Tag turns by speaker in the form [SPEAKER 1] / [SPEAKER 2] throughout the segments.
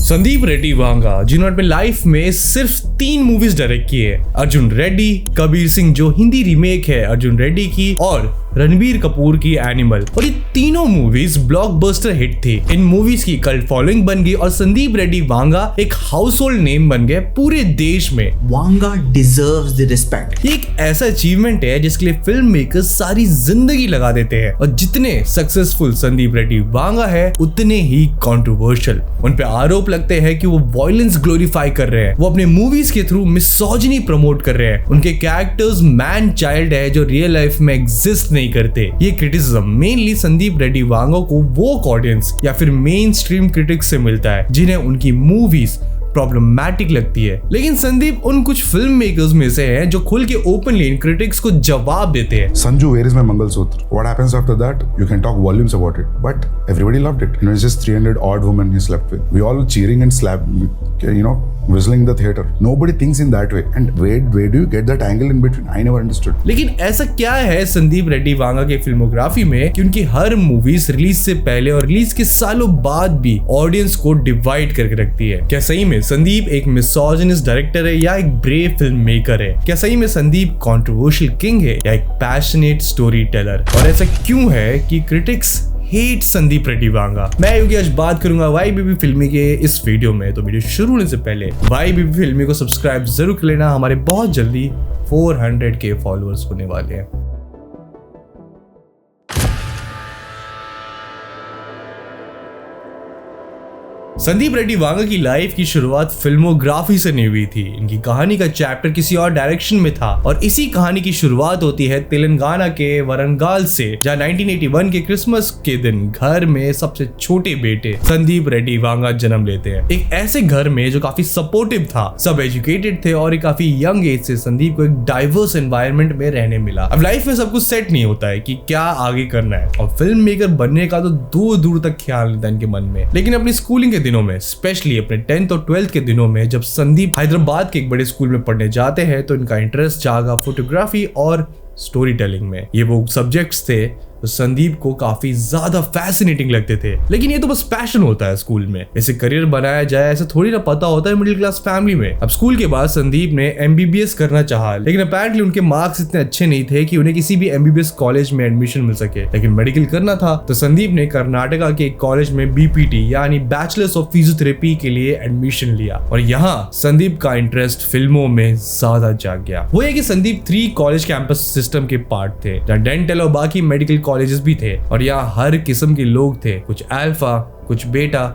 [SPEAKER 1] संदीप रेड्डी वांगा, जिन्होंने अपने लाइफ में सिर्फ 3 मूवीज डायरेक्ट की है, अर्जुन रेड्डी, कबीर सिंह जो हिंदी रीमेक है अर्जुन रेड्डी की, और रणबीर कपूर की एनिमल। और ये तीनों मूवीज ब्लॉकबस्टर हिट थी। इन मूवीज की कल्ट फॉलोइंग बन गई और संदीप रेड्डी वांगा एक हाउस होल्ड नेम बन गए पूरे देश में।
[SPEAKER 2] Vanga deserves the respect.
[SPEAKER 1] ये एक ऐसा अचीवमेंट है जिसके लिए फिल्म मेकर्स सारी जिंदगी लगा देते हैं, और जितने सक्सेसफुल संदीप रेड्डी वांगा है उतने ही कंट्रोवर्शियल। उन पे आरोप लगते हैं कि वो वायलेंस ग्लोरीफाई कर रहे हैं, वो अपने मूवीज के थ्रू मिसोजिनी प्रमोट कर रहे हैं, उनके कैरेक्टर्स मैन चाइल्ड है जो रियल लाइफ में एग्जिस्ट नहीं करते। ये क्रिटिसिज्म मेनली संदीप रेड्डी वांगा को वो ऑडियंस या फिर मेन स्ट्रीम क्रिटिक्स से मिलता है जिन्हें उनकी मूवीज प्रॉब्लमैटिक लगती है। लेकिन संदीप उन कुछ फिल्म मेकर्स में से हैं जो खुल के ओपनली इन क्रिटिक्स को जवाब देते हैं।
[SPEAKER 3] Sanju, where is my Mangalsutra? What happens after that? You can talk volumes about it, but everybody loved it. It's just 300 odd women he slept with. We all cheering and whistling the theater. Nobody thinks in that way. And where do you get that angle in between? I never understood.
[SPEAKER 1] लेकिन ऐसा क्या है संदीप रेड्डी वांगा के filmography में कि उनकी हर movies release से पहले और रिलीज के सालों बाद भी ऑडियंस को डिवाइड करके रखती है? क्या सही में संदीप एक मिसोजिनिस्ट डायरेक्टर है या एक ब्रेव फिल्म मेकर है? क्या सही में संदीप कंट्रोवर्शियल किंग है या एक पैशनेट स्टोरी टेलर? और ऐसा क्यों है कि क्रिटिक्स हेट संदीप रेड्डी वांगा? मैं योगी आज बात करूंगा YBB फिल्मी के इस वीडियो में। तो वीडियो शुरू होने से पहले YBB फिल्मी को सब्सक्राइब जरूर कर लेना, हमारे बहुत जल्दी 400K फॉलोअर्स होने वाले हैं। संदीप रेड्डी वांगा की लाइफ की शुरुआत फिल्मोग्राफी से नहीं हुई थी। इनकी कहानी का चैप्टर किसी और डायरेक्शन में था, और इसी कहानी की शुरुआत होती है तेलंगाना के वरंगल से, जहां 1981 के क्रिसमस के दिन घर में सबसे छोटे बेटे संदीप रेड्डी वांगा जन्म लेते हैं। एक ऐसे घर में जो काफी सपोर्टिव था, सब एजुकेटेड थे, और एक काफी यंग एज से संदीप को एक डाइवर्स एनवायरनमेंट में रहने मिला। अब लाइफ में सब कुछ सेट नहीं होता है कि क्या आगे करना है, और फिल्म मेकर बनने का तो दूर दूर तक ख्याल नहीं था इनके मन में। लेकिन अपनी स्कूलिंग के दिनों में, स्पेशली अपने 10th और 12th के दिनों में, जब संदीप हैदराबाद के एक बड़े स्कूल में पढ़ने जाते हैं तो इनका इंटरेस्ट जागा फोटोग्राफी और स्टोरी टेलिंग में। ये वो सब्जेक्ट्स थे तो संदीप को काफी ज्यादा फैसिनेटिंग लगते थे। लेकिन ये तो बस पैशन होता है स्कूल में, ऐसे करियर बनाया जाए ऐसे थोड़ी ना पता होता है मिडिल क्लास फैमिली में। अब स्कूल के बाद संदीप ने MBBS करना चाहा, लेकिन अपेरेंटली उनके मार्क्स इतने अच्छे नहीं थे कि उन्हें किसी भी MBBS कॉलेज में एडमिशन मिल सके। लेकिन मेडिकल करना था तो संदीप ने कर्नाटका के एक कॉलेज में BPT यानी बैचलर्स ऑफ फिजियोथेरेपी के लिए एडमिशन लिया, और यहाँ संदीप का इंटरेस्ट फिल्मों में ज्यादा जाग गया। वो है कि संदीप 3 कॉलेज कैंपस सिस्टम के पार्ट थे, जहाँ डेंटल और बाकी मेडिकल कॉलेजेस भी थे, और यहाँ हर किस्म के लोग थे, कुछ अल्फा, कुछ बेटा,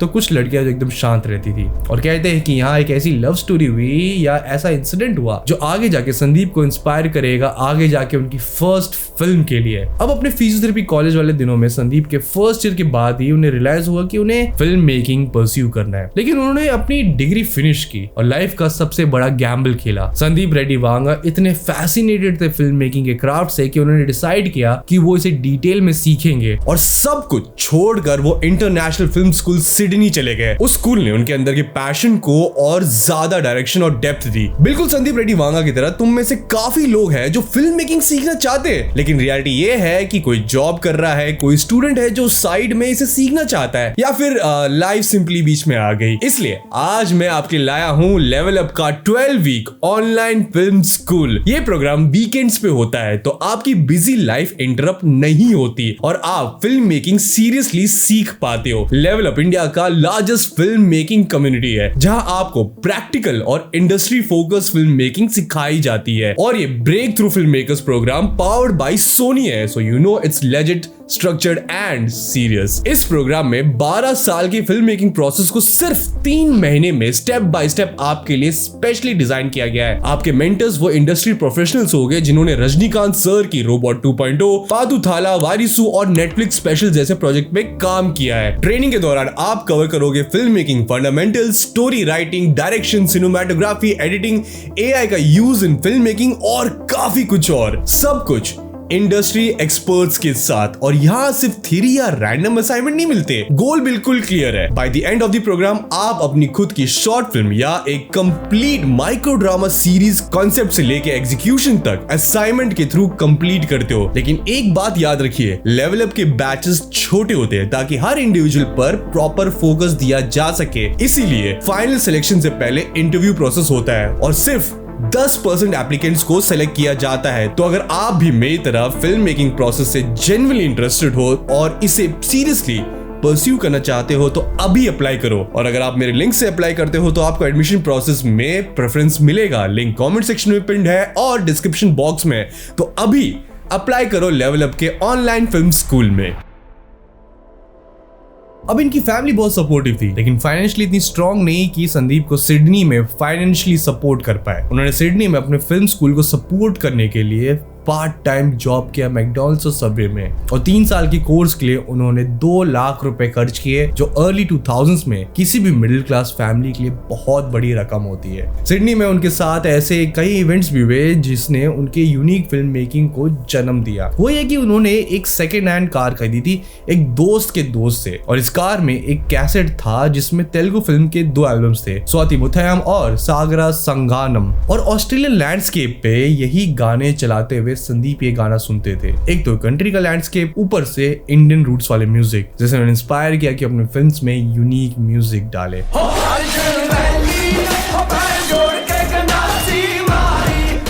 [SPEAKER 1] तो कुछ लड़कियां जो एकदम शांत रहती थी। और कहते हैं कि यहाँ एक ऐसी लव स्टोरी हुई या ऐसा इंसिडेंट हुआ जो आगे जाके संदीप को इंस्पायर करेगा आगे जाके उनकी फर्स्ट फिल्म के लिए। अब अपने फिजियोथेरेपी कॉलेज वाले दिनों में संदीप के फर्स्ट ईयर के बाद ही उन्हें रियलाइज हुआ कि उन्हें फिल्म मेकिंग परस्यू करना है। लेकिन उन्होंने अपनी डिग्री फिनिश की और लाइफ का सबसे बड़ा गैम्बल खेला। संदीप रेड्डी वांगा इतने फैसिनेटेड थे फिल्म मेकिंग के क्राफ्ट से कि उन्होंने डिसाइड किया कि वो इसे डिटेल में सीखेंगे, और सब कुछ छोड़कर वो इंटरनेशनल फिल्म स्कूल सिडनी चले गए। उस स्कूल ने उनके अंदर के पैशन को और ज्यादा डायरेक्शन और डेप्थ दी। बिल्कुल संदीप रेड्डी वांगा की तरह तुम में से काफी लोग हैं जो फिल्म मेकिंग सीखना चाहते हैं, लेकिन रियलिटी ये है कि कोई जॉब कर रहा है, कोई स्टूडेंट है जो साइड में इसे सीखना चाहता है, या फिर लाइफ सिंपली बीच में आ गई। इसलिए आज मैं आपके लाया हूं लेवल अप का 12 वीक ऑनलाइन फिल्म स्कूल। ये प्रोग्राम वीकेंड्स पे होता है, तो आपकी बिजी लाइफ इंटरप्ट नहीं होती और आप फिल्म मेकिंग सीरियसली सीख पाते हो। लेवल अप इंडिया का लार्जेस्ट फिल्म मेकिंग कम्युनिटी है, जहां आपको प्रैक्टिकल और इंडस्ट्री फोकस फिल्म मेकिंग सिखाई जाती है, और ये breakthrough film makers program powered by Sony है, so you know it's legit, structured and serious. इस प्रोग्राम में 12 साल की फिल्म मेकिंग प्रोसेस को सिर्फ 3 महीने में स्टेप बाय स्टेप आपके लिए स्पेशली डिजाइन किया गया है। आपके मेंटर्स वो इंडस्ट्री प्रोफेशनल्स हो गए जिन्होंने रजनीकांत सर की रोबोट 2.0, पादु थाला, वारिसु और नेटफ्लिक्स स्पेशल जैसे प्रोजेक्ट में काम किया है। ट्रेनिंग के दौरान आप कवर करोगे film making fundamentals, story writing, direction, cinematography, editing, AI का यूज इन फिल्म मेकिंग और काफी कुछ और। सब कुछ इंडस्ट्री एक्सपर्ट्स के साथ। और यहाँ सिर्फ थ्योरी या रैंडम असाइनमेंट नहीं मिलते, गोल बिल्कुल क्लियर है। By the end of the program आप अपनी खुद की शॉर्ट फिल्म या एक complete micro drama series concept से लेके एग्जीक्यूशन तक असाइनमेंट के थ्रू कंप्लीट करते हो। लेकिन एक बात याद रखिए, लेवल अप के बैचेस छोटे होते हैं ताकि हर इंडिविजुअल पर प्रॉपर फोकस दिया जा सके। इसीलिए फाइनल सिलेक्शन से पहले इंटरव्यू प्रोसेस होता है और सिर्फ 10% एप्लीकेंट्स को सेलेक्ट किया जाता है। तो अगर आप भी मेरी तरह फिल्म मेकिंग प्रोसेस से जेन्युइनली इंटरेस्टेड हो और इसे सीरियसली परस्यू करना चाहते हो तो अभी अप्लाई करो। और अगर आप मेरे लिंक से अप्लाई करते हो तो आपको एडमिशन प्रोसेस में प्रेफरेंस मिलेगा। लिंक कमेंट सेक्शन में पिन्ड है और डिस्क्रिप्शन बॉक्स में। तो अभी अप्लाई करो लेवल अप के ऑनलाइन फिल्म स्कूल में। अब इनकी फैमिली बहुत सपोर्टिव थी, लेकिन फाइनेंशियली इतनी स्ट्रांग नहीं कि संदीप को सिडनी में फाइनेंशियली सपोर्ट कर पाए। उन्होंने सिडनी में अपने फिल्म स्कूल को सपोर्ट करने के लिए पार्ट टाइम जॉब किया मैकडॉनल्ड्स और सबवे में, और 3 साल की कोर्स के लिए उन्होंने 2 लाख रुपए खर्च किए, जो अर्ली 2000s में किसी भी मिडिल क्लास फैमिली के लिए बहुत बड़ी रकम होती है। सिडनी में उनके साथ ऐसे कई इवेंट्स भी हुए जिसने उनके यूनिक फिल्म मेकिंग को जन्म दिया। वो ये कि उन्होंने एक सेकेंड हैंड कार खरीदी थी एक दोस्त के दोस्त से, और इस कार में एक कैसेट था जिसमें तेलुगु फिल्म के 2 एल्बम्स थे, स्वाति मुथयम और सागरा संगानम। और ऑस्ट्रेलियन लैंडस्केप पे यही गाने चलाते हुए संदीप ये गाना सुनते थे। एक तो कंट्री का लैंडस्केप, ऊपर से इंडियन रूट्स वाले म्यूजिक, जिसे उन्होंने इंस्पायर किया कि अपने फिल्म्स में यूनिक म्यूजिक डाले।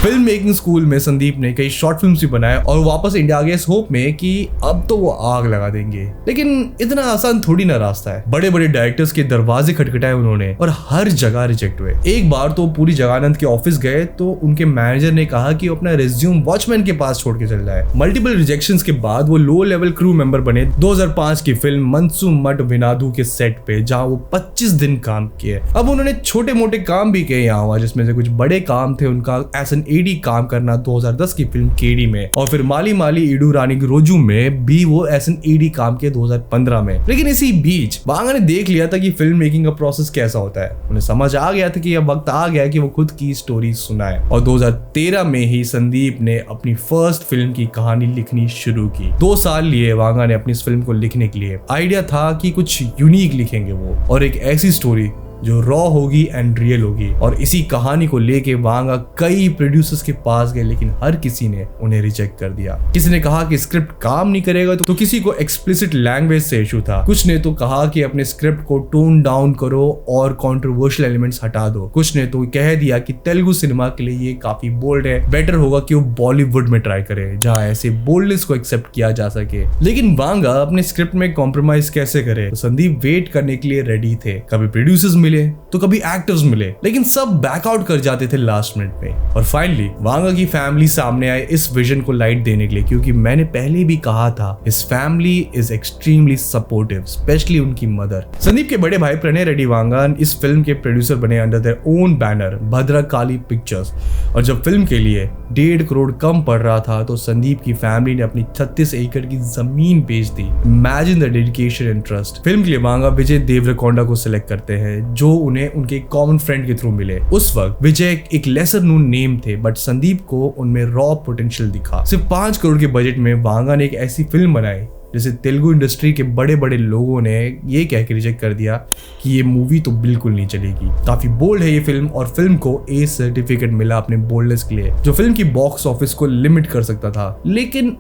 [SPEAKER 1] फिल्म मेकिंग स्कूल में संदीप ने कई शॉर्ट फिल्म्स भी बनाए और वापस इंडिया आ गए इस होप में कि अब तो वो आग लगा देंगे। लेकिन इतना आसान थोड़ी ना रास्ता है। बड़े बड़े डायरेक्टर्स के दरवाजे खटखटाए उन्होंने और हर जगह रिजेक्ट हुए। एक बार तो पूरी जगानंद के ऑफिस गए तो उनके मैनेजर ने कहा कि अपना रिज्यूम वॉचमैन के पास छोड़ के चल जाए। मल्टीपल रिजेक्शंस के बाद वो लो लेवल क्रू मेंबर बने 2005 की फिल्म मनसू मड विनादू के सेट पे, जहां वो 25 दिन काम किए। अब उन्होंने छोटे मोटे काम भी किए यहाँ वहां, जिसमें से कुछ बड़े काम थे उनका एस एन एडी काम करना 2010 की फिल्म केडी में, और फिर माली माली इडू रानी रोजू में भी वो एस एन एडी काम किए 2015 में। लेकिन इसी बीच वांगा ने देख लिया था कि फिल्म मेकिंग का प्रोसेस कैसा होता है। उन्हें समझ आ गया था कि अब वक्त आ गया कि वो खुद की स्टोरी सुनाए, और 2013 में ही संदीप ने अपनी फर्स्ट फिल्म की कहानी लिखनी शुरू की। 2 साल लिए वांगा ने अपनी इस फिल्म को लिखने के लिए। आइडिया था कि कुछ यूनिक लिखेंगे वो, और एक ऐसी स्टोरी जो रॉ होगी एंड रियल होगी। और इसी कहानी को लेके वांगा कई प्रोड्यूसर्स के पास गए, लेकिन हर किसी ने उन्हें रिजेक्ट कर दिया। किसी ने कहा कि स्क्रिप्ट काम नहीं करेगा, तो किसी को एक्सप्लिसिट लैंग्वेज से इशू था। कुछ ने तो कहा कि अपने स्क्रिप्ट को टोन डाउन करो और कंट्रोवर्शियल एलिमेंट्स हटा दो। कुछ ने तो कह दिया कि तेलुगु सिनेमा के लिए ये काफी बोल्ड है, बेटर होगा कि वो बॉलीवुड में ट्राई करे जहां ऐसे बोल्डनेस को एक्सेप्ट किया जा सके। लेकिन वांगा अपने स्क्रिप्ट में कॉम्प्रोमाइज कैसे करे? तो संदीप वेट करने के लिए रेडी थे। कभी प्रोड्यूसर्स मिले तो कभी एक्टर्स मिले, लेकिन सब बैकआउट कर जाते थे लास्ट मिनट में। और फाइनली वांगा की फैमिली सामने आए इस विजन को लाइट देने के लिए, क्योंकि मैंने पहले भी कहा था his family is extremely supportive, specially उनकी मदर। संदीप के बड़े भाई प्रणय रेड्डी वांगा इस फिल्म के प्रोड्यूसर बने under their own banner Bhadrakali pictures. और जब फिल्म के लिए 1.5 करोड़ कम पड़ रहा था तो संदीप की फैमिली ने अपनी 36 एकड़ की जमीन बेच दी। Imagine the dedication and trust. Film के लिए वांगा विजय देवरकोंडा को सिलेक्ट करते हैं, जो उन्हें उनके कॉमन फ्रेंड के थ्रू मिले। उस वक्त विजय एक लेसर नोन नेम थे, बट संदीप को उनमें रॉ पोटेंशियल दिखा। सिर्फ 5 करोड़ के बजट में वांगा ने एक ऐसी फिल्म बनाई जिसे तेलुगु इंडस्ट्री के बड़े बड़े लोगों ने ये कह के रिजेक्ट कर दिया कि ये मूवी तो बिल्कुल नहीं चलेगी। काफी बोल्ड है ये फिल्म, और फिल्म को ए सर्टिफिकेट मिला अपने बोल्डनेस के लिए, जो फिल्म की बॉक्स ऑफिस को लिमिट कर सकता था। लेकिन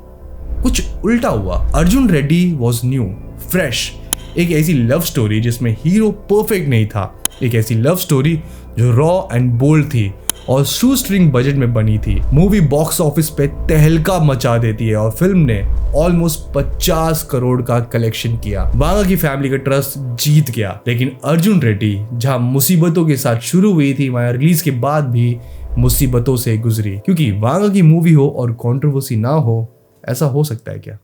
[SPEAKER 1] कुछ उल्टा हुआ। Arjun Reddy was new, fresh, एक ऐसी लव स्टोरी जिसमें हीरो परफेक्ट नहीं था, एक ऐसी लव स्टोरी जो रॉ एंड बोल्ड थी और शू स्ट्रिंग बजट में बनी थी। मूवी बॉक्स ऑफिस पे तहलका मचा देती है और फिल्म ने ऑलमोस्ट 50 करोड़ का कलेक्शन किया। वांगा की फैमिली का ट्रस्ट जीत गया। लेकिन अर्जुन रेड्डी जहां मुसीबतों के साथ शुरू हुई थी, वहां रिलीज के बाद भी मुसीबतों से गुजरी, क्योंकि वांगा की मूवी हो और कंट्रोवर्सी ना हो, ऐसा हो सकता है क्या?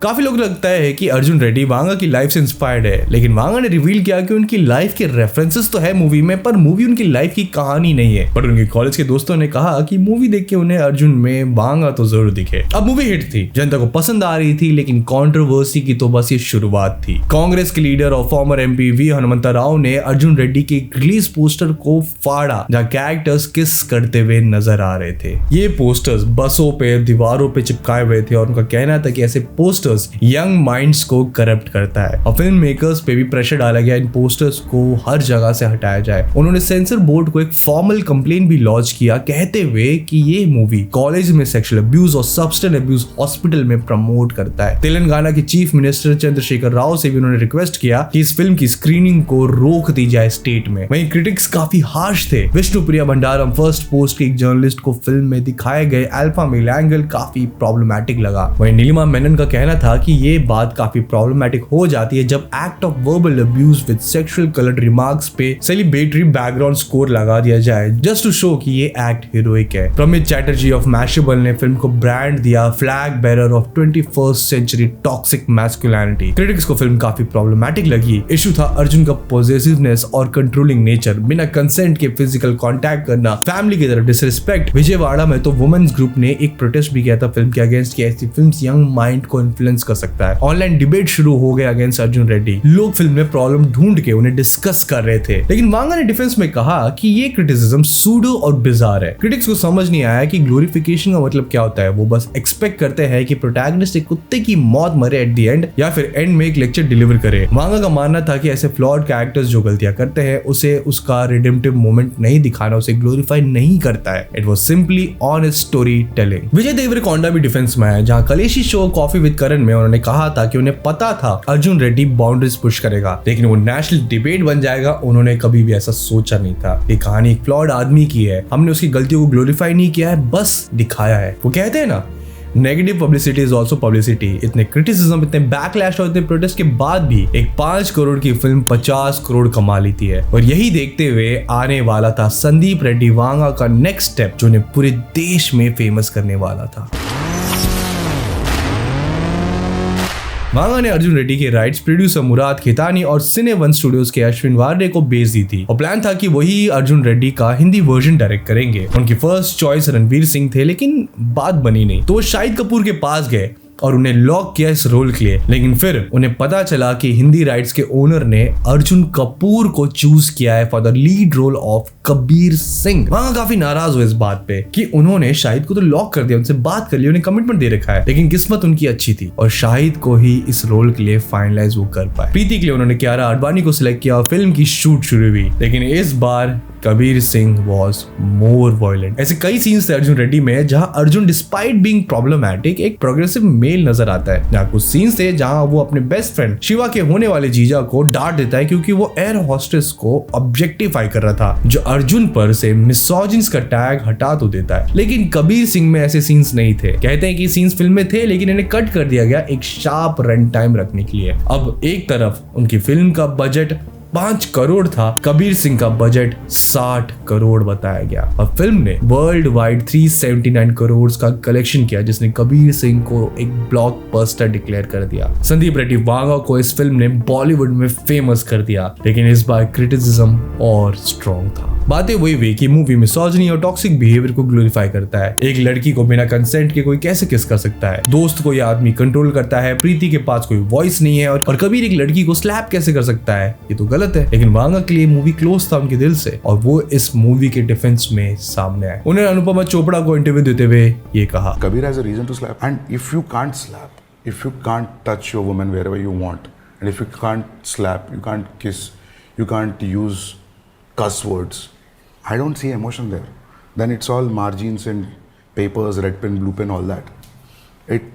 [SPEAKER 1] काफी लोग लगता है कि अर्जुन रेड्डी वांगा की लाइफ से इंस्पायर्ड है, लेकिन वांगा ने रिवील किया कि उनकी लाइफ के रेफरेंसेस तो है मूवी में, पर मूवी उनकी लाइफ की कहानी नहीं है। पर उनके कॉलेज के दोस्तों ने कहा कि मूवी देख के उन्हें अर्जुन में वांगा तो जरूर दिखे। अब मूवी हिट थी, जनता को पसंद आ रही थी, लेकिन कंट्रोवर्सी की तो बस ये शुरुआत थी। कांग्रेस के लीडर और former MP V Hanumantha Rao ने अर्जुन रेड्डी के रिलीज पोस्टर को फाड़ा, जहां कैरेक्टर्स किस करते हुए नजर आ रहे थे। ये पोस्टर्स बसों पे, दीवारों पे चिपकाए हुए थे और उनका कहना था कि ऐसे पोस्टर्स यंग माइंड्स को करप्ट करता है। और फिल्म मेकर्स पे भी प्रेशर डाला गया इन पोस्टर्स को हर जगह से हटाया जाए। उन्होंने सेंसर बोर्ड को एक फॉर्मल कंप्लेन भी लॉन्च किया, कहते हुए कि ये मूवी कॉलेज में सेक्सुअल अब्यूज और सब्सटेंस अब्यूज हॉस्पिटल में प्रमोट करता है। तेलंगाना के चीफ मिनिस्टर चंद्रशेखर राव से भी उन्होंने रिक्वेस्ट किया कि इस फिल्म की स्क्रीनिंग को रोक दी जाए स्टेट में। वहीं क्रिटिक्स काफी हार्श थे। विष्णुप्रिया भंडारम, फर्स्ट पोस्ट के एक जर्नलिस्ट को फिल्म में दिखाए गए अल्फा मेल एंगल काफी प्रॉब्लमैटिक लगा। वहीं नीलिमा मेनन का कहना था कि ये बात काफी प्रॉब्लमैटिक हो जाती है जब act of verbal abuse with sexual coloured remarks पे सेलिब्रेटरी बैकग्राउंड स्कोर लगा दिया जाए, जस्ट टू शो कि ये एक्ट हीरोइक है। प्रमित चैटर्जी ऑफ मैशेबल ने फिल्म को ब्रांड दिया flag bearer of 21st century toxic masculinity. Critics को फिल्म काफी प्रॉब्लमैटिक लगी। इशू था अर्जुन का पॉजिटिवनेस और कंट्रोलिंग नेचर, बिना कंसेंट के फिजिकल कांटेक्ट करना, फैमिली की तरफ डिसरिस्पेक्ट। विजयवाड़ा में तो वुमेन्स ग्रुप ने एक प्रोटेस्ट भी किया था फिल्म के अगेंस्ट कि ऐसी फिल्म्स यंग माइंड को इन्फ्लुएंस कर सकता है। ऑनलाइन डिबेट शुरू हो गया अगेंस्ट अर्जुन रेड्डी। लोग फिल्म में प्रॉब्लम ढूंढ के उन्हें डिस्कस कर रहे थे, लेकिन वांगा ने डिफेंस में कहा कि ये क्रिटिसिज्म सूडो और बिजार है। क्रिटिक्स को समझ नहीं आया कि ग्लोरिफिकेशन का मतलब क्या होता है। वो बस एक्सपेक्ट करते हैं कि प्रोटैगनिस्ट एक कुत्ते की मौत मरे एट द एंड, या फिर एंड में एक लेक्चर डिलीवर करे। वांगा का मानना था कि ऐसे फ्लॉड कैरेक्टर्स जो गलतियां करते हैं उसे उसका रिडेम्पटिव मोमेंट नहीं दिखाना उसे ग्लोरीफाई नहीं करता है। It was simply honest story telling. Vijay Deverakonda भी डिफेंस में है, जहां कलेशी शो कॉफी विद करण में उन्होंने कहा था कि उन्हें पता था अर्जुन रेड्डी बाउंड्रीज पुश करेगा, लेकिन वो नेशनल डिबेट बन जाएगा। उन्होंने कभी भी ऐसा सोचा नहीं था। ये कहानी एक फ्लॉड आदमी की है, हमने उसकी गलतियों को ग्लोरीफाई नहीं किया है, बस दिखाया है। वो कहते हैं ना, negative publicity is also publicity. इतने क्रिटिसिज्म, इतने बैकलैश और इतने प्रोटेस्ट के बाद भी एक 5 करोड़ की फिल्म 50 करोड़ कमा लेती है। और यही देखते हुए आने वाला था संदीप रेड्डी वांगा का नेक्स्ट स्टेप, जो उन्हें पूरे देश में फेमस करने वाला था। वांगा ने अर्जुन रेड्डी के राइट्स प्रोड्यूसर मुराद खेतानी और सिने वन स्टूडियोज के अश्विन वार्डे को बेच दी थी और प्लान था कि वही अर्जुन रेड्डी का हिंदी वर्जन डायरेक्ट करेंगे। उनकी फर्स्ट चॉइस रणवीर सिंह थे, लेकिन बात बनी नहीं, तो वो शाहिद कपूर के पास गए और उन्हें लॉक किया इस रोल के लिए। लेकिन फिर उन्हें पता चला कि हिंदी राइट्स के ओनर ने अर्जुन कपूर को चूज किया है for the lead role of Kabir Singh. वहां काफी नाराज हुए इस बात पे कि उन्होंने शाहिद को तो लॉक कर दिया, उनसे बात कर ली, उन्हें कमिटमेंट दे रखा है, लेकिन किस्मत उनकी अच्छी थी और शाहिद को ही इस रोल के लिए फाइनलाइज वो कर पाए। प्रीति के लिए उन्होंने कियारा आडवाणी को सिलेक्ट किया और फिल्म की शूट शुरू हुई, लेकिन इस बार Kabir Singh was more violent. ऐसे कई सीन्स थे अर्जुन रेड्डी में जहां अर्जुन डिस्पाइट बीइंग प्रॉब्लमैटिक एक प्रोग्रेसिव मेल नजर आता है। जहां कुछ सीन्स थे जहां वो अपने बेस्ट फ्रेंड शिवा के होने वाले जीजा को डांट देता है क्योंकि वो एयर होस्टेस को ऑब्जेक्टिफाई कर रहा था, जो अर्जुन पर से मिसोजिन्स का टैग हटा तो देता है। लेकिन कबीर सिंह में ऐसे सीन्स नहीं थे। कहते हैं कि सीन्स फिल्म में थे, लेकिन इन्हें कट कर दिया गया एक शार्प रन टाइम रखने के लिए। अब एक तरफ उनकी फिल्म का बजट 5 करोड़ था, कबीर सिंह का बजट 60 करोड़ बताया गया और फिल्म ने वर्ल्ड वाइड 379 करोड़ का कलेक्शन किया, जिसने कबीर सिंह को एक ब्लॉकबस्टर डिक्लेयर कर दिया। संदीप रेड्डी वांगा को इस फिल्म ने बॉलीवुड में फेमस कर दिया, लेकिन इस बार क्रिटिसिज्म और स्ट्रॉन्ग था। बातें वही हुई कि मूवी मिसोजिनी और टॉक्सिक बिहेवियर को ग्लोरीफाई करता है। एक लड़की को बिना कंसेंट के कोई कैसे किस कर सकता है, दोस्त को यह आदमी कंट्रोल करता है, प्रीति के पास कोई वॉइस नहीं है और कबीर एक लड़की को स्लैप कैसे कर सकता है, ये तो गलत है। लेकिन वांगा के लिए मूवी क्लोज था उनके दिल से और वो इस मूवी के डिफेंस में सामने आए। उन्होंने अनुपमा चोपड़ा को इंटरव्यू देते हुए ये कहा,
[SPEAKER 3] Kabir has a reason to slap and if you can't slap, if you can't touch your woman wherever you want, and if you can't slap, you can't kiss, you can't use cuss words, I don't see emotion there. Then it's all margins and papers, red pen, blue pen, all that.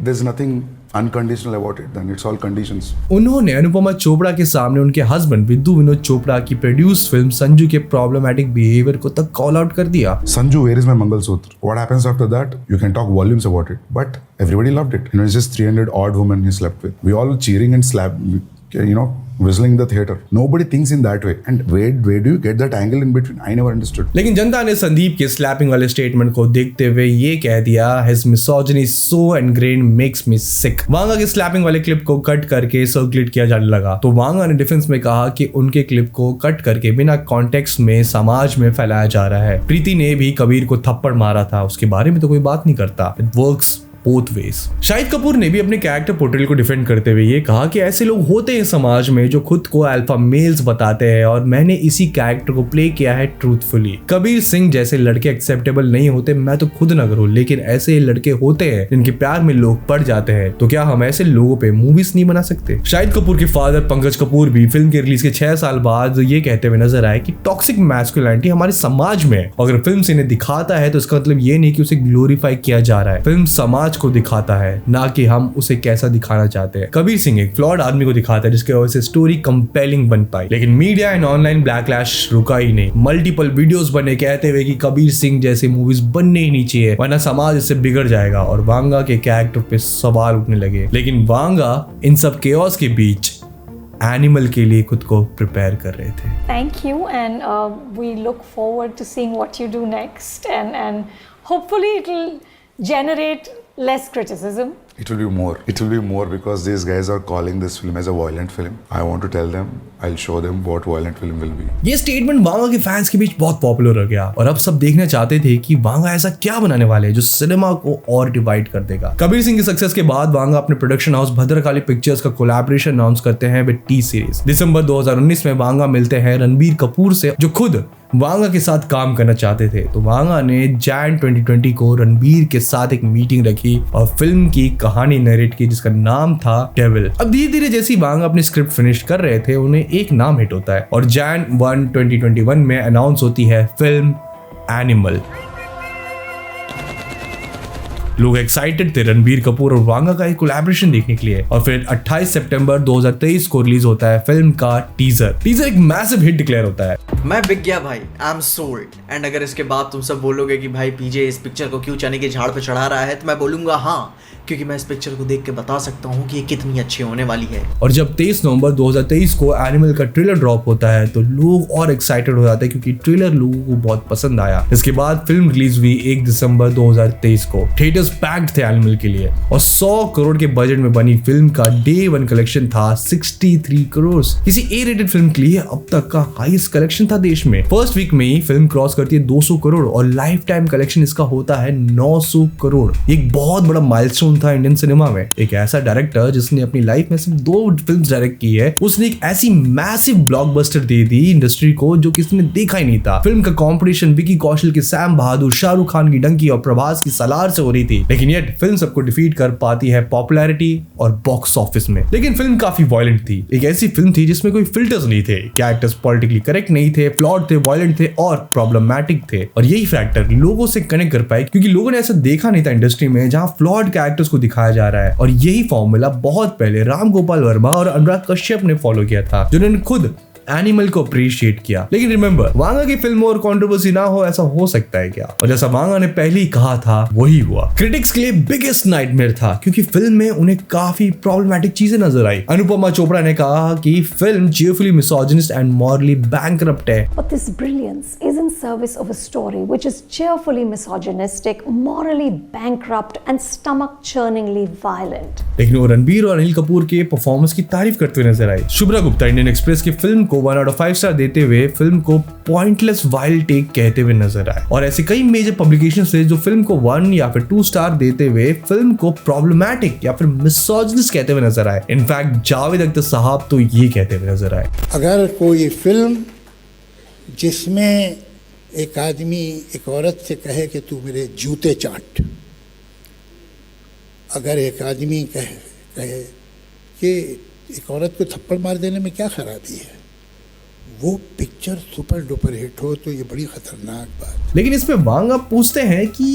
[SPEAKER 3] There's nothing unconditional about it. Then it's all conditions.
[SPEAKER 1] उन्होंने अनुपमा चोपड़ा के सामने उनके husband विद्दु Vinod Chopra की produce film Sanju के problematic behaviour को तक call out कर दिया।
[SPEAKER 3] Sanju, where is my Mangalsutra? What happens after that? You can talk volumes about it, but everybody loved it. It's just 300 odd women he slept with. We all cheering and whistling the theater. Nobody thinks in that way. And where do you get that angle in between? I never understood.
[SPEAKER 1] लेकिन जनता ने संदीप के slapping वाले statement को देखते हुए ये कह दिया, his misogyny so ingrained makes me sick. Vanga के स्लैपिंग वाले क्लिप को कट करके सर्कुलेट किया जाने लगा, तो वांगा ने डिफेंस में कहा कि उनके क्लिप को कट करके बिना कॉन्टेक्स्ट में समाज में फैलाया जा रहा है। प्रीति ने भी कबीर को थप्पड़ मारा था, उसके बारे में तो कोई बात नहीं करता। It works both ways. Shahid Kapoor ने भी अपने कैरेक्टर पोर्ट्रेल को डिफेंड करते हुए ये कहा कि ऐसे लोग होते हैं समाज में जो खुद को अल्फा मेल्स बताते हैं और मैंने इसी कैरेक्टर को प्ले किया है ट्रूथफुली। कबीर सिंह जैसे लड़के एक्सेप्टेबल नहीं होते, मैं तो खुद न करूं, लेकिन ऐसे लड़के होते हैं जिनके प्यार में लोग पड़ जाते हैं, तो क्या हम ऐसे लोगों पे मूवीज नहीं बना सकते? शाहिद कपूर के फादर पंकज कपूर भी फिल्म के रिलीज के 6 साल बाद ये कहते हुए नजर आए कि टॉक्सिक मैस्कुलिनिटी हमारे समाज में है। अगर फिल्म से इन्हें दिखाता है तो इसका मतलब ये नहीं कि उसे ग्लोरीफाई किया जा रहा है। फिल्म समाज को दिखाता है, ना कि हम उसे कैसा दिखाना चाहते हैं। कबीर सिंह एक फ्लॉड आदमी को दिखाता है जिसकी वजह से स्टोरी कंपेलिंग बन पाई, लेकिन मीडिया एंड ऑनलाइन बैकलैश रुका ही नहीं। मल्टीपल वीडियोस बने कहते हुए कि कबीर सिंह जैसे मूवीज बनने ही नहीं चाहिए वरना समाज इससे बिगड़ जाएगा, और वांगा के कैरेक्टर पे सवाल उठने लगे। लेकिन वांगा इन सब केओस के बीच एनिमल के लिए खुद को प्रिपेयर कर रहे थे।
[SPEAKER 4] Thank you, and we look forward to seeing what you do next, and hopefully it will generate less criticism.
[SPEAKER 3] It will be more. It will be more because these guys are calling this film as a violent film. I want to tell them, I'll show them what violent film will be.
[SPEAKER 1] ये statement Vanga के fans के बीच बहुत popular हो गया और अब सब देखना चाहते थे कि वांगा ऐसा क्या बनाने वाले हैं जो सिनेमा को और डिवाइड कर देगा। कबीर सिंह की सक्सेस के बाद वांगा अपने प्रोडक्शन हाउस भद्रकाली पिक्चर्स का कोलैबोरेशन अनाउंस करते हैं विद टी सीरीज। दिसंबर 2019 में वांगा मिलते हैं रणबीर कपूर से जो खुद वांगा के साथ काम करना चाहते थे, तो वांगा ने जैन 2020 को रणबीर के साथ एक मीटिंग रखी और फिल्म की कहानी नरेट की जिसका नाम था डेविल। अब धीरे धीरे जैसी वांगा अपनी स्क्रिप्ट फिनिश कर रहे थे उन्हें एक नाम हिट होता है और जैन 1 2021 में अनाउंस होती है फिल्म एनिमल। लोग एक्साइटेड थे रणबीर कपूर और वांगा का एक कोलैबोरेशन देखने के लिए, और फिर 28 सितंबर 2023 को रिलीज होता है फिल्म का टीजर एक मैसिव हिट डिक्लेयर होता है।
[SPEAKER 2] मैं बिक गया भाई, आई एम सोल्ड। एंड अगर इसके बाद तुम सब बोलोगे कि भाई पीजे इस पिक्चर को क्यों चने के झाड़ पे चढ़ा रहा है, तो मैं बोलूंगा हाँ, क्योंकि मैं इस पिक्चर को देख के बता सकता हूँ कि ये कितनी अच्छी होने वाली है।
[SPEAKER 1] और जब 23 नवंबर 2023 को एनिमल का ट्रेलर ड्रॉप होता है तो लोग और एक्साइटेड हो जाते हैं क्योंकि ट्रेलर लोगों को बहुत पसंद आया। इसके बाद फिल्म रिलीज हुई 1 दिसंबर 2023 को। थिएटर्स पैक्ड थे एनिमल के लिए और 100 करोड़ के बजट में बनी फिल्म का डे 1 कलेक्शन था 63 करोड़। किसी ए रेटेड फिल्म के लिए अब तक का हाईएस्ट कलेक्शन था देश में। फर्स्ट वीक में ही फिल्म क्रॉस करती है 200 करोड़ और लाइफ टाइम कलेक्शन इसका होता है 900 करोड़। एक बहुत बड़ा माइलस्टोन था इंडियन सिनेमा में। एक ऐसा डायरेक्टर जिसने अपनी लाइफ में सिर्फ 2 फिल्म्स डायरेक्ट की है, उसने एक ऐसी मैसिव ब्लॉकबस्टर दे दी इंडस्ट्री को जो किसी ने देखा ही नहीं था। फिल्म का कंपटीशन विकी कौशल के सैम बहादुर, शाहरुख खान की डंकी और प्रभास की सलार से हो रही थी, लेकिन ये फिल्म सबको डिफीट कर पाती है पॉपुलैरिटी और बॉक्स ऑफिस में। लेकिन फिल्म काफी वायलेंट थी। एक ऐसी फिल्म थी जिसमें कोई फिल्टर्स नहीं थे, कैरेक्टर्स पॉलिटिकली करेक्ट नहीं थे, फ्लॉड थे, वायलेंट थे और प्रॉब्लमैटिक थे। और यही फैक्टर लोगों से कनेक्ट कर पाए क्योंकि लोगों ने ऐसा देखा नहीं था इंडस्ट्री में जहां फ्लॉड कैरेक्टर्स को दिखाया जा रहा है। और यही फॉर्मूला बहुत पहले राम गोपाल वर्मा और अनुराग कश्यप ने फॉलो किया था, जिन्होंने खुद एनिमल को अप्रिशिएट किया। लेकिन रिमेंबर, वांगा की फिल्म और कंट्रोवर्सी ना हो ऐसा हो सकता है क्या? और जैसा वांगा ने पहले ही कहा था वही हुआ। क्रिटिक्स के लिए बिगेस्ट नाइटमेयर था क्योंकि फिल्म में उन्हें काफी प्रॉब्लमैटिक चीजें नजर आई। अनुपमा चोपड़ा ने कहा कि film cheerfully misogynist and morally bankrupt है।
[SPEAKER 4] But this brilliance is in service of a story which is cheerfully misogynistic, morally bankrupt and stomach-churningly violent.
[SPEAKER 1] लेकिन वो रणबीर और अनिल कपूर के परफॉर्मेंस की तारीफ करते हुए नजर आई। शुभ्रा गुप्ता इंडियन एक्सप्रेस की फिल्म को 1 out of 5 स्टार देते हुए फिल्म को पॉइंटलेस वाइल्ड टेक कहते हुए नजर आए। और ऐसे कई मेजर पब्लिकेशंस थे जो फिल्म को 1 या फिर 2 स्टार देते हुए फिल्म को प्रॉब्लमैटिक या फिर मिसोजिनिस्ट कहते हुए नजर आए। इनफैक्ट जावेद अख्तर साहब तो ये कहते हुए नजर आए,
[SPEAKER 5] अगर कोई फिल्म जिसमें एक आदमी एक औरत से कहे कि तू मेरे जूते चाट, अगर एक आदमी कहे कि एक औरत को थप्पड़ मार देने में क्या खराबी है, वो पिक्चर सुपर डुपर हिट हो तो ये बड़ी खतरनाक बात।
[SPEAKER 1] लेकिन इसमें वांगा पूछते हैं कि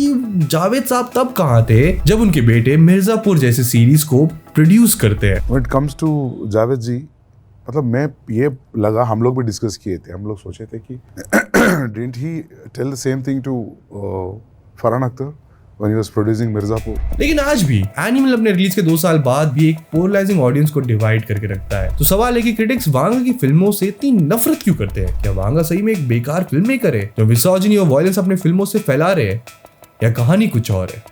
[SPEAKER 1] जावेद साहब तब कहाँ थे जब उनके बेटे मिर्जापुर जैसी सीरीज को प्रोड्यूस करते हैं।
[SPEAKER 3] When it comes to Javed जी, मतलब मैं ये लगा, हम लोग भी डिस्कस किए थे, हम लोग सोचे थे कि didn't he tell the same thing to Farhan Akhtar when he was producing Mirzapur.
[SPEAKER 1] लेकिन आज भी एनिमल अपने रिलीज के 2 साल बाद भी एक पोलराइजिंग ऑडियंस को डिवाइड करके रखता है। तो सवाल है कि क्रिटिक्स वांगा की फिल्मों से इतनी नफरत क्यों करते हैं? क्या वांगा सही में एक बेकार फिल्म मेकर है जो मिसोजिनी और वायलेंस अपने फिल्मों से फैला रहे हैं, या कहानी कुछ और है?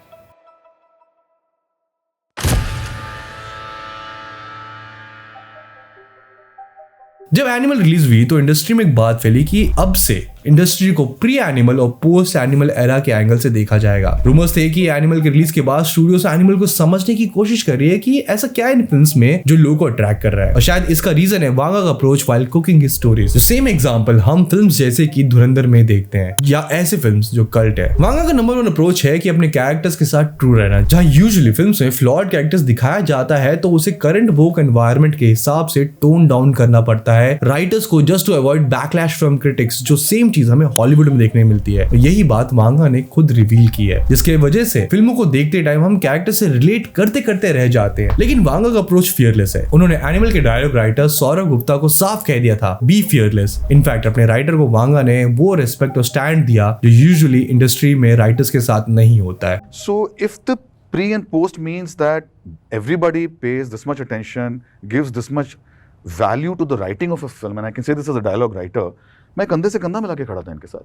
[SPEAKER 1] जब एनिमल रिलीज हुई तो इंडस्ट्री में एक बात फैली कि अब से इंडस्ट्री को प्री एनिमल और पोस्ट एनिमल एरा के एंगल से देखा जाएगा। रूमर्स थे कि एनिमल के रिलीज के बाद स्टूडियोज एनिमल को समझने की कोशिश कर रही है कि ऐसा क्या है इन फिल्म्स में जो लोगों को अट्रैक्ट कर रहा है, और शायद इसका रीजन है वांगा का approach while cooking his stories. Same example हम फिल्म्स जैसे कि धुरंधर में देखते हैं, या ऐसे फिल्म्स जो कल्ट है। वांगा का नंबर 1 अप्रोच है कि अपने कैरेक्टर्स के साथ ट्रू रहना। जहां यूजुअली फिल्म्स में फ्लॉड कैरेक्टर्स दिखाया जाता है तो उसे करंट वोक एनवायरनमेंट के हिसाब से टोन डाउन करना पड़ता है राइटर्स को, just to avoid backlash from critics. जो सेम चीज हमें हॉलीवुड देखने मिलती है। यही बात वांगा ने खुद रिवील की है, जिसके वजह से फिल्मों को देखते टाइम हम कैरेक्टर से रिलेट करते करते रह जाते हैं। लेकिन वांगा का अप्रोच फियरलेस है। उन्होंने एनिमल के डायलॉग राइटर सौरभ गुप्ता को साफ कह दिया था, बी फियरलेस। इनफैक्ट अपने राइटर को वांगा ने वो रिस्पेक्ट और स्टैंड दिया जो यूजुअली इंडस्ट्री में राइटर्स के साथ नहीं होता है।
[SPEAKER 6] So if the pre and post means that everybody pays this much attention, gives this much value to the writing of a film, and I can say this as a dialogue writer, मैं कंधे से कंधा मिला के खड़ा था इनके साथ।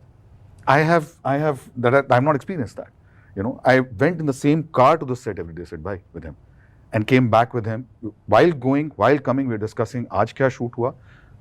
[SPEAKER 6] I've not experienced that. You know, I went in the same car to the set every day, said bye with him, and came back with him. While going, while coming, we were discussing आज क्या shoot हुआ,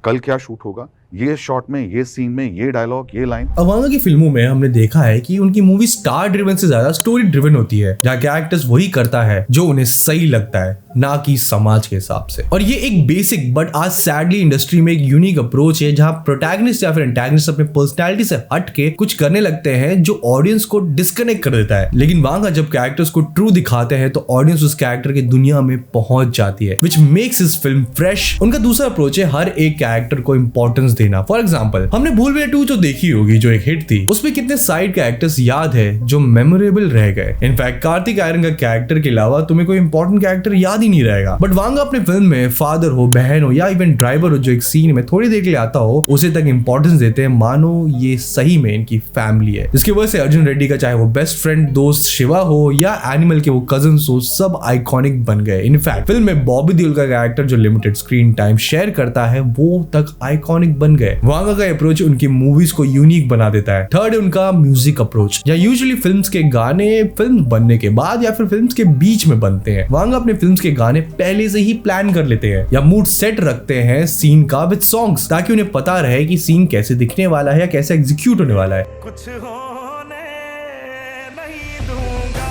[SPEAKER 6] कल क्या shoot होगा, ये shot में, ये scene में, ये डायलॉग, ये लाइन।
[SPEAKER 1] वांगा की फिल्मों में हमने देखा है कि उनकी मूवी स्टार ड्रिवन से ज्यादा स्टोरी ड्रिवन होती है, जहाँ कैरेक्टर्स वही करता है जो उन्हें सही लगता है, ना कि समाज के हिसाब से। और ये एक बेसिक बट आज सैडली इंडस्ट्री में एक यूनिक अप्रोच है, जहाँ प्रोटैगनिस्ट या फिर एंटैगनिस्ट अपने पर्सनैलिटी से हट के कुछ करने लगते हैं जो ऑडियंस को डिस्कनेक्ट कर देता है। लेकिन वांगा जब कैरेक्टर्स को ट्रू दिखाते हैं तो ऑडियंस उस कैरेक्टर की दुनिया में पहुंच जाती है, which makes his film fresh. उनका दूसरा अप्रोच है हर एक कैरेक्टर को इंपॉर्टेंस देना। फॉर एग्जाम्पल हमने भूल भुलैया 2 जो देखी होगी, जो एक हिट थी, उसमें कितने साइड कैरेक्टर्स याद है जो मेमोरेबल रह गए। इनफैक्ट कार्तिक आर्यन का कैरेक्टर के अलावा तुम्हें कोई इंपॉर्टेंट कैरेक्टर याद ही नहीं रहेगा। बट वांगा अपने फिल्म में फादर हो, बहन हो, या इवन ड्राइवर हो जो एक सीन में थोड़ी देर के लिए आता हो, उसे तक इंपॉर्टेंस देते हैं, मानो ये सही में इनकी फैमिली है। इसकी वजह से अर्जुन रेड्डी का चाहे वो बेस्ट फ्रेंड दोस्त शिवा हो या एनिमल के वो कजन्स हो, सब आइकॉनिक बन गए। इनफैक्ट फिल्म में बॉबी देओल का कैरेक्टर जो लिमिटेड स्क्रीन टाइम शेयर करता है वो तक आइकॉनिक बन गए। वांगा का अप्रोच उनकी मूवीज को यूनिक बना देता है। थर्ड है उनका म्यूजिक अप्रोच। या यूजुअली फिल्म्स के गाने फिल्म बनने के बाद या फिर फिल्म्स के बीच में बनते हैं। वांगा अपने फिल्म्स के गाने पहले से ही प्लान कर लेते हैं या मूड सेट रखते हैं सीन का विद सॉन्ग्स, ताकि उन्हें पता रहे कि सीन कैसे दिखने वाला है या कैसे एग्जीक्यूट होने वाला है।
[SPEAKER 7] कुछ होने नहीं दूंगा।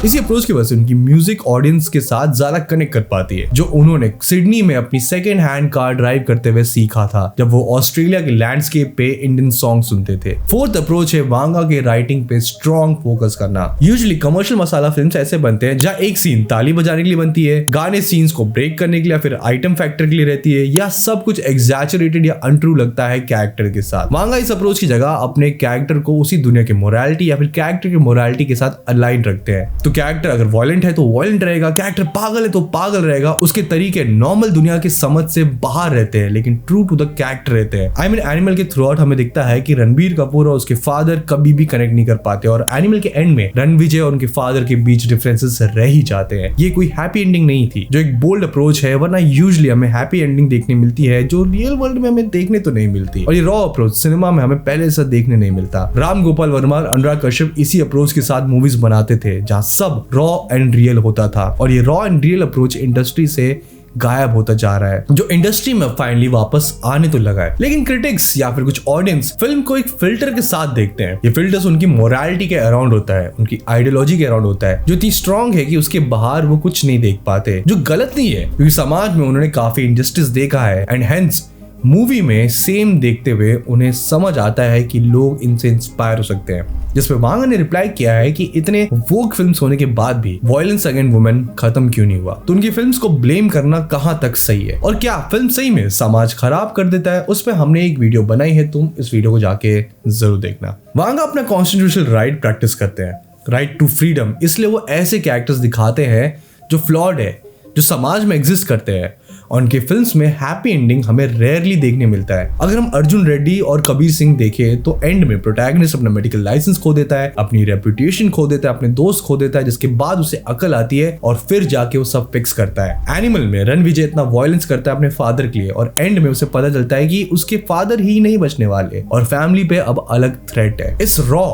[SPEAKER 1] इसी अप्रोच की वजह से उनकी म्यूजिक ऑडियंस के साथ ज्यादा कनेक्ट कर पाती है, जो उन्होंने सिडनी में अपनी सेकेंड हैंड कार ड्राइव करते हुए सीखा था जब वो ऑस्ट्रेलिया के लैंडस्केप पे इंडियन सॉन्ग सुनते थे। फोर्थ अप्रोच है वांगा के राइटिंग पे स्ट्रॉन्ग फोकस करना। यूजुअली कमर्शियल मसाला फिल्म्स ऐसे बनते हैं जहाँ एक सीन ताली बजाने के लिए बनती है, गाने सीन्स को ब्रेक करने के लिए या फिर आइटम फैक्टर के लिए रहती है, या सब कुछ एग्जैचुरेटेड या अनट्रू लगता है कैरेक्टर के साथ। वांगा इस अप्रोच की जगह अपने कैरेक्टर को उसी दुनिया की मोरालिटी या फिर कैरेक्टर की मोरालिटी के साथ अलाइन रखते हैं। तो कैरेक्टर अगर वायलेंट है तो वायलेंट रहेगा, कैरेक्टर पागल है तो पागल रहेगा। उसके तरीके नॉर्मल दुनिया की समझ से बाहर रहते हैं लेकिन ट्रू टू द कैरेक्टर रहते हैं। आई मीन एनिमल के थ्रू आउट हमें दिखता है कि रणबीर कपूर और उसके फादर कभी भी कनेक्ट नहीं कर पाते, और एनिमल के एंड में रणविजय और उनके फादर के बीच डिफरेंसेस रह ही जाते हैं। ये कोई हैप्पी एंडिंग नहीं थी, जो एक बोल्ड अप्रोच है, वरना यूजुअली हमें हैप्पी एंडिंग देखने मिलती है जो रियल वर्ल्ड में हमें देखने तो नहीं मिलती। और ये रॉ अप्रोच सिनेमा में हमें पहले से देखने नहीं मिलता। राम गोपाल वर्मा और अनुराग कश्यप इसी अप्रोच के साथ मूवीज बनाते थे जहां सब रॉ एंड रियल होता था, और ये raw and real approach industry से गायब होता जा रहा है, जो इंडस्ट्री में फाइनली वापस आने तो लगा है। लेकिन क्रिटिक्स या फिर कुछ ऑडियंस फिल्म को एक फिल्टर के साथ देखते हैं। ये फिल्टर्स उनकी मोरालिटी के अराउंड होता है, उनकी आइडियोलॉजी के अराउंड होता है, जो इतनी स्ट्रांग है कि उसके बाहर वो कुछ नहीं देख पाते, जो गलत नहीं है क्योंकि समाज में उन्होंने काफी इनजस्टिस देखा है। एंड हेंस मूवी में सेम देखते हुए उन्हें समझ आता है कि लोग इनसे इंस्पायर हो सकते हैं। जिसपे वांगा ने रिप्लाई किया है कि इतने वोक फिल्म्स होने के बाद भी वायलेंस अगेंस्ट वुमेन खत्म क्यों नहीं हुआ। तो उनकी फिल्म्स को ब्लेम करना कहां तक सही है, और क्या फिल्म सही में समाज खराब कर देता है, उस पर हमने एक वीडियो बनाई है, तुम इस वीडियो को जाके जरूर देखना। वांगा अपना कॉन्स्टिट्यूशनल राइट प्रैक्टिस करते हैं, राइट टू फ्रीडम। इसलिए वो ऐसे कैरेक्टर्स दिखाते हैं जो फ्लॉड है, जो समाज में एग्जिस्ट करते हैं, और उनके फिल्म्स में हैप्पी एंडिंग हमें रेयरली देखने मिलता है। अगर हम अर्जुन रेड्डी और कबीर सिंह देखें तो एंड में प्रोटैगनिस्ट अपना मेडिकल लाइसेंस खो देता है, अपनी रेपुटेशन खो देता है, अपने दोस्त खो देता है, जिसके बाद उसे अकल आती है और फिर जाके वो सब फिक्स करता है। एनिमल में रणविजय इतना वायलेंस करता है अपने फादर के लिए और एंड में उसे पता चलता है कि उसके फादर ही नहीं बचने वाले और फैमिली पे अब अलग थ्रेट है। इस raw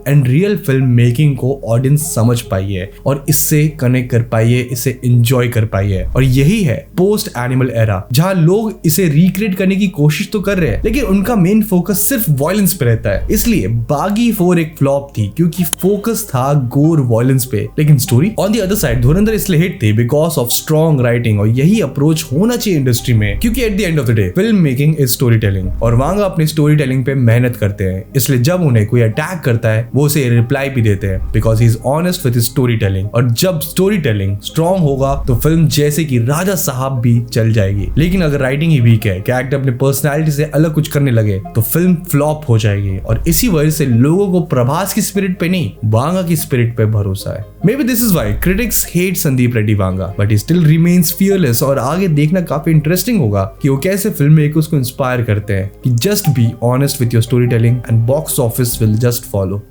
[SPEAKER 1] and real film making को ऑडियंस समझ पाई है और इससे कनेक्ट कर पाई है, इसे एंजॉय कर पाई है। और यही है पोस्ट एनिमल एरा, जहां लोग इसे रिक्रिएट करने की कोशिश तो कर रहे हैं लेकिन उनका मेन फोकस सिर्फ वायलेंस पे रहता है। इसलिए बागी 4 एक फ्लॉप थी क्योंकि फोकस था गोर वायलेंस पे, लेकिन story on the other side धुरंधर इसलिए हिट थी बिकॉज ऑफ स्ट्रॉन्ग राइटिंग। और यही अप्रोच होना चाहिए इंडस्ट्री में, क्योंकि at the end of the day film making is story telling और वांगा अपनी स्टोरी टेलिंग पे मेहनत करते हैं। इसलिए जब उन्हें कोई अटैक करता है वो उसे रिप्लाई भी देते हैं because he is honest with his story telling. और जब स्टोरी टेलिंग स्ट्रॉन्ग होगा तो फिल्म जैसे कि राजा साहब भी चल जाएगी। लेकिन अगर राइटिंग ही वीक है, कैरेक्टर अपने पर्सनालिटी से अलग कुछ करने लगे तो फिल्म फ्लॉप हो जाएगी। और इसी वजह से लोगों को प्रभास की स्पिरिट पे नहीं, वांगा की स्पिरिट पे भरोसा है। May be this is why critics hate Sandeep Reddy Vanga, but he still remains fearless. और आगे देखना काफी इंटरेस्टिंग होगा कि वो कैसे फिल्म मेकर्स को इंस्पायर करते हैं कि just be honest with your story telling and box office will just follow.